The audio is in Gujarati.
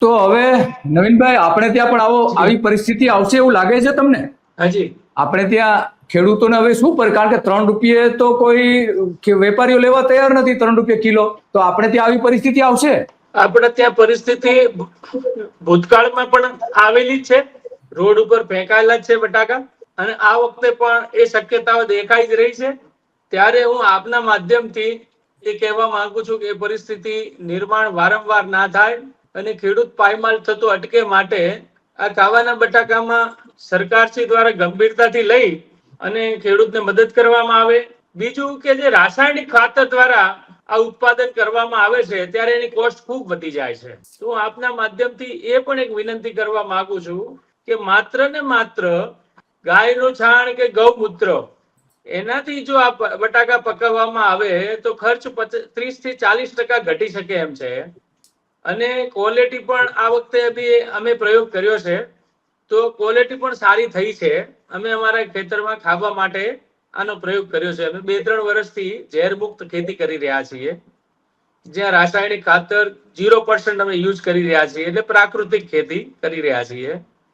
તો હવે નવીનભાઈ આપણે ત્યાં પણ આવી પરિસ્થિતિ આવશે એવું લાગે છે તમને? હાજી, આપણે ત્યાં ખેડૂતોને હવે શું પર, કારણ કે 3 રૂપિયે તો કોઈ વેપારીઓ લેવા તૈયાર નથી, 3 રૂપિયા કિલો. તો આપણે ત્યાં આવી પરિસ્થિતિ આવશે? આપણે ત્યાં પરિસ્થિતિ ભૂતકાળમાં પણ આવેલી છે. રોડ ઉપર ફેંકાયેલા છે બટાકા, અને આ વખતે પણ એ શક્યતાઓ દેખાઈ જ રહી છે. ત્યારે હું આપના માધ્યમથી એ કહેવા માંગુ છું કે એ પરિસ્થિતિ નિર્માણ વારંવાર ના થાય અને ખેડૂત પાયમાલ થતો અટકે માટે આ ખાવાના બટાકામાં સરકારશ્રી દ્વારા ગંભીરતાથી લઈ અને ખેડૂતને મદદ કરવામાં આવે. બીજું કે જે રાસાયણિક ખાતર દ્વારા આ ઉત્પાદન કરવામાં આવે છે ત્યારે એની કોસ્ટ ખૂબ વધી જાય છે. તો હું આપના માધ્યમથી એ પણ એક વિનંતી કરવા માંગુ છું કે માત્ર ને માત્ર ગાયનું છાણ કે ગૌમૂત્ર એનાથી જો આ બટાકા પકવવામાં આવે તો ખર્ચ 30 થી 40% ઘટી શકે એમ છે. અને ક્વોલિટી પણ આ વખતે બી અમે પ્રયોગ કર્યો છે, તો ક્વોલિટી પણ સારી થઈ છે. અમે અમારા ખેતરમાં ખાવા માટે આનો પ્રયોગ કર્યો છે. અમે 2-3 વર્ષથી ઝેરમુક્ત ખેતી કરી રહ્યા છીએ, જ્યાં રાસાયણિક ખાતર 0% અમે યુઝ કરી રહ્યા છીએ, એટલે પ્રાકૃતિક ખેતી કરી રહ્યા છીએ.